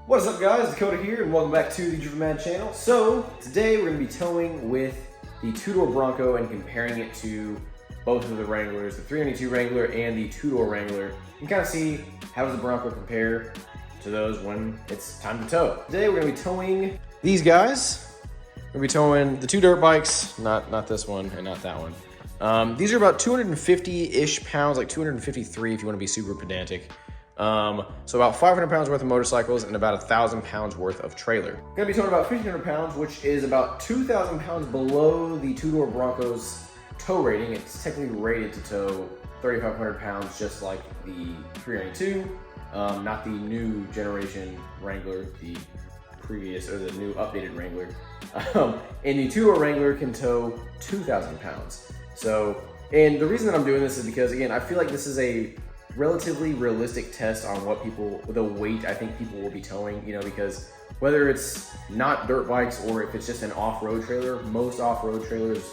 What is up, guys? Dakota here, and welcome back to the Driven Man channel. So today we're going to be towing with the two-door Bronco and comparing it to both of the Wranglers, the 392 Wrangler and the two-door Wrangler, and kind of see how does the Bronco compare to those when it's time to tow. Today we're going to be towing these guys. We're going to be towing the two dirt bikes, not this one and not that one. These are about 250-ish pounds, like 253 if you want to be super pedantic. So about 500 pounds worth of motorcycles and about 1,000 pounds worth of trailer. Gonna be towing about 1,500 pounds, which is about 2,000 pounds below the two-door Bronco's tow rating. It's technically rated to tow 3,500 pounds, just like the 392, not the new generation Wrangler, the previous or the new updated Wrangler. And the two-door Wrangler can tow 2,000 pounds. So, and the reason that I'm doing this is because, again, I feel like this is a relatively realistic test on what the weight I think people will be towing, you know, because whether it's not dirt bikes or if it's just an off-road trailer, most off-road trailers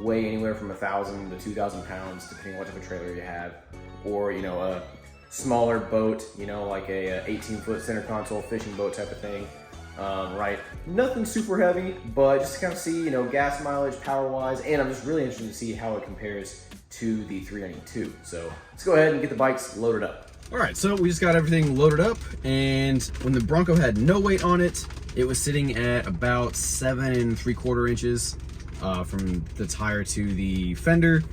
weigh anywhere from 1,000 to 2,000 pounds, depending on what type of trailer you have, or, you know, a smaller boat, you know, like a 18-foot center console fishing boat type of thing, right? Nothing super heavy, but just to kind of see, you know, gas mileage, power-wise, and I'm just really interested to see how it compares to the 392. So let's go ahead and get the bikes loaded up. All right, so we just got everything loaded up, and when the Bronco had no weight on it, it was sitting at about 7 3/4 inches from the tire to the fender.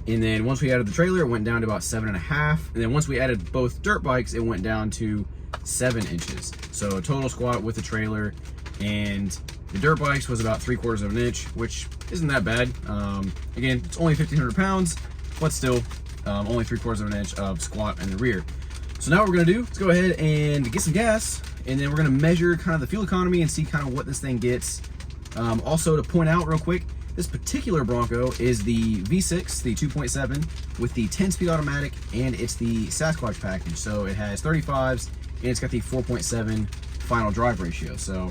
And then once we added the trailer, it went down to about 7.5. And then once we added both dirt bikes, it went down to 7 inches. So total squat with the trailer, and the dirt bikes was about 3/4 of an inch, which isn't that bad. Again, it's only 1,500 pounds, but still only 3/4 of an inch of squat in the rear. So now what we're gonna do, let's go ahead and get some gas, and then we're gonna measure kind of the fuel economy and see kind of what this thing gets. Also, to point out real quick, this particular Bronco is the V6, the 2.7, with the 10-speed automatic, and it's the Sasquatch package. So it has 35s, and it's got the 4.7 final drive ratio. So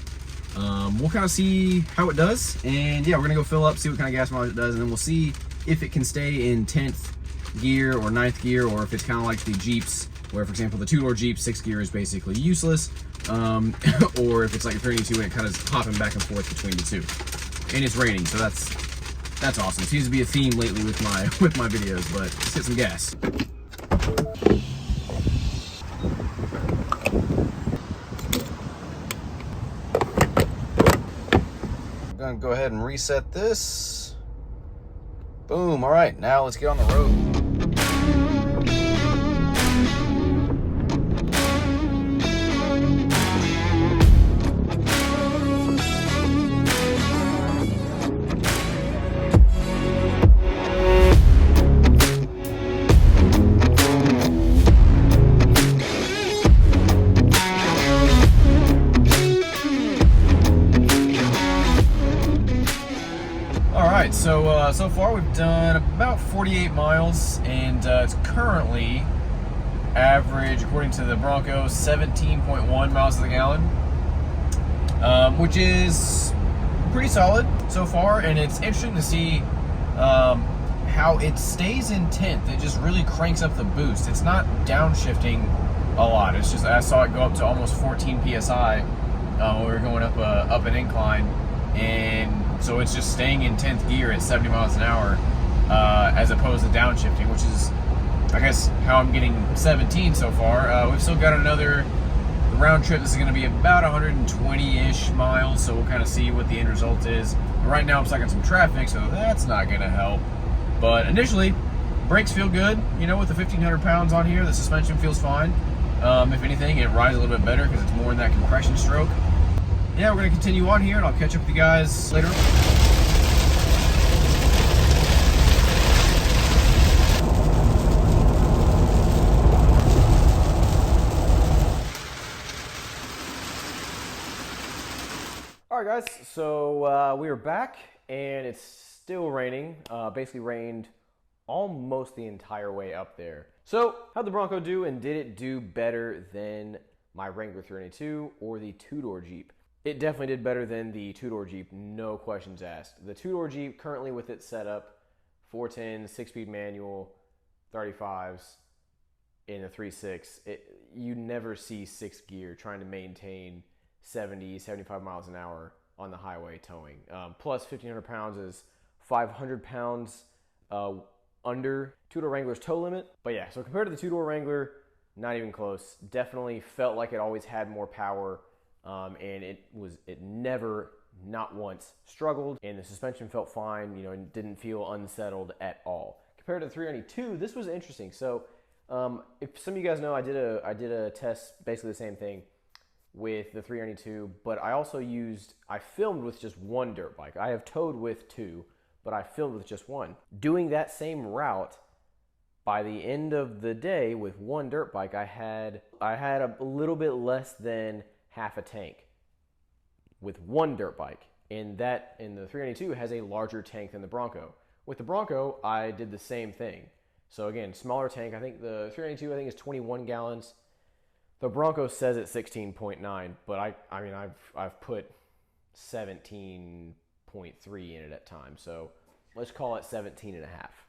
we'll kind of see how it does, and yeah, we're gonna go fill up, see what kind of gas mileage it does, and then we'll see if it can stay in 10th gear or 9th gear, or if it's kind of like the Jeeps, where, for example, the two-door Jeep 6th gear is basically useless, or if it's like a 32 and it kind of is hopping back and forth between the two. And it's raining, so that's awesome. Seems to be a theme lately with my videos, but let's get some gas. I'm gonna go ahead and reset this. Boom, all right, now let's get on the road. So far we've done about 48 miles, and it's currently average, according to the Bronco, 17.1 miles to the gallon, which is pretty solid so far. And it's interesting to see how it stays in 10th. It just really cranks up the boost. It's not downshifting a lot. It's just, I saw it go up to almost 14 psi when we were going up an incline, and so it's just staying in 10th gear at 70 miles an hour, as opposed to downshifting, which is, I guess, how I'm getting 17 so far. We've still got another round trip. This is going to be about 120-ish miles, so we'll kind of see what the end result is. But right now I'm stuck in some traffic, so that's not going to help. But initially, brakes feel good. You know, with the 1,500 pounds on here, the suspension feels fine. If anything, it rides a little bit better because it's more in that compression stroke. Yeah, we're going to continue on here, and I'll catch up with you guys later. All right, guys, so we are back, and it's still raining. Basically rained almost the entire way up there. So how'd the Bronco do, and did it do better than my Wrangler 392 or the two-door Jeep? It definitely did better than the two-door Jeep, no questions asked. The two-door Jeep, currently with its setup, 410, 6-speed manual, 35s, in a 3.6, you never see 6th gear trying to maintain 70, 75 miles an hour on the highway towing. Plus 1,500 pounds is 500 pounds under two-door Wrangler's tow limit. But yeah, so compared to the two-door Wrangler, not even close. Definitely felt like it always had more power, and it never, not once, struggled, and the suspension felt fine, you know, and didn't feel unsettled at all. Compared to the 392, this was interesting. So if some of you guys know, I did a test, basically the same thing with the 392, but I filmed with just one dirt bike. I have towed with two, but I filmed with just one. Doing that same route, by the end of the day with one dirt bike, I had a little bit less than half a tank with one dirt bike. And the 392 has a larger tank than the Bronco. With the Bronco, I did the same thing. So again, smaller tank. I think the 392 is 21 gallons. The Bronco says it's 16.9, but I mean I've put 17.3 in it at times. So let's call it 17 and a half.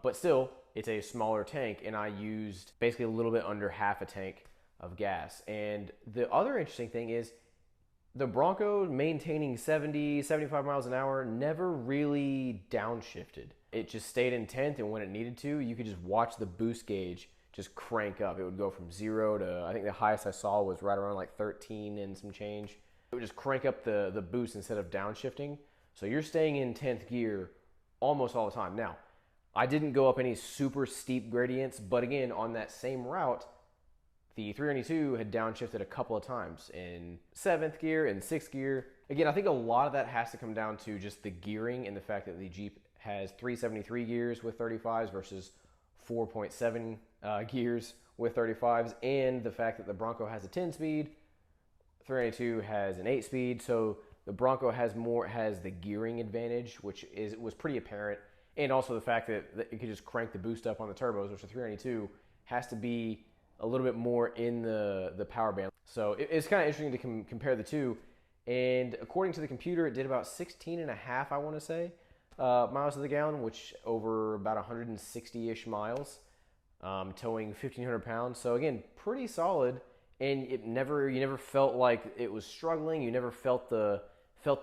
But still, it's a smaller tank, and I used basically a little bit under half a tank of gas. And the other interesting thing is the Bronco, maintaining 70, 75 miles an hour, never really downshifted. It just stayed in 10th, and when it needed to, you could just watch the boost gauge just crank up. It would go from 0 to, I think the highest I saw was right around like 13 and some change. It would just crank up the boost instead of downshifting. So you're staying in 10th gear almost all the time. Now, I didn't go up any super steep gradients, but again, on that same route, the 392 had downshifted a couple of times in 7th gear and 6th gear. Again, I think a lot of that has to come down to just the gearing and the fact that the Jeep has 373 gears with 35s versus 4.7 gears with 35s, and the fact that the Bronco has a 10-speed, 392 has an 8-speed, so the Bronco has the gearing advantage, which was pretty apparent. And also the fact that it could just crank the boost up on the turbos, which the 392 has to be a little bit more in the power band. So it's kind of interesting to compare the two. And according to the computer, it did about 16 and a half, I want to say, miles to the gallon, which over about 160-ish miles, towing 1,500 pounds. So again, pretty solid. And you never felt like it was struggling. You never felt the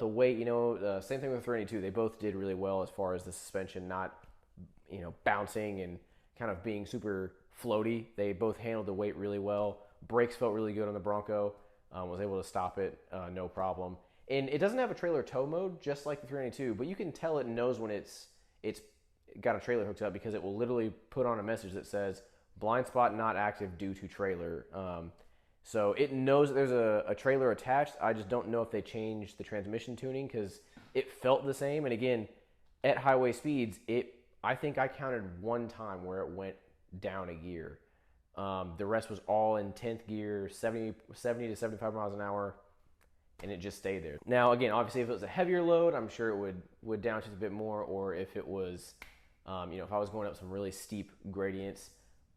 weight, you know. Same thing with 392. They both did really well as far as the suspension not, you know, bouncing and kind of being super floaty. They both handled the weight really well. Brakes felt really good on the Bronco. Was able to stop it, no problem. And it doesn't have a trailer tow mode, just like the 392, but you can tell it knows when it's got a trailer hooked up, because it will literally put on a message that says blind spot not active due to trailer. So it knows that there's a trailer attached. I just don't know if they changed the transmission tuning, because it felt the same. And again, at highway speeds, I think I counted one time where it went down a gear. The rest was all in 10th gear, 70 to 75 miles an hour, and it just stayed there. Now, again, obviously, if it was a heavier load, I'm sure it would downshift a bit more, or if it was, you know, if I was going up some really steep gradients.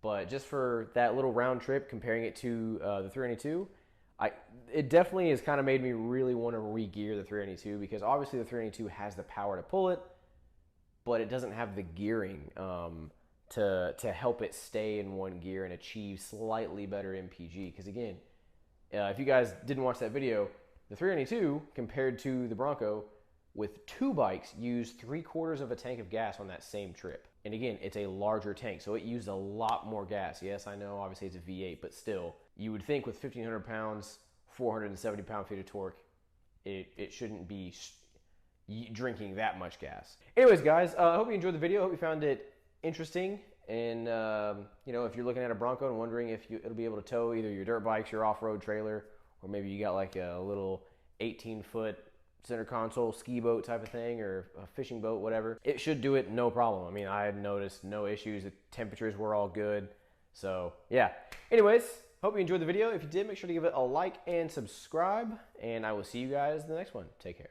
But just for that little round trip, comparing it to the 392, it definitely has kind of made me really want to re-gear the 392, because obviously the 392 has the power to pull it, but it doesn't have the gearing to help it stay in one gear and achieve slightly better MPG. Because again, if you guys didn't watch that video, the 392 compared to the Bronco with two bikes used 3/4 of a tank of gas on that same trip. And again, it's a larger tank, so it used a lot more gas. Yes, I know, obviously it's a V8, but still, you would think with 1,500 pounds, 470 pound-feet of torque, it shouldn't be drinking that much gas. Anyways, guys, I hope you enjoyed the video. I hope you found it interesting. And, you know, if you're looking at a Bronco and wondering if it'll be able to tow either your dirt bikes, your off-road trailer, or maybe you got like a little 18-foot center console ski boat type of thing, or a fishing boat, whatever, it should do it no problem. I mean, I had noticed no issues. The temperatures were all good. So yeah, anyways, hope you enjoyed the video. If you did, make sure to give it a like and subscribe, and I will see you guys in the next one. Take care.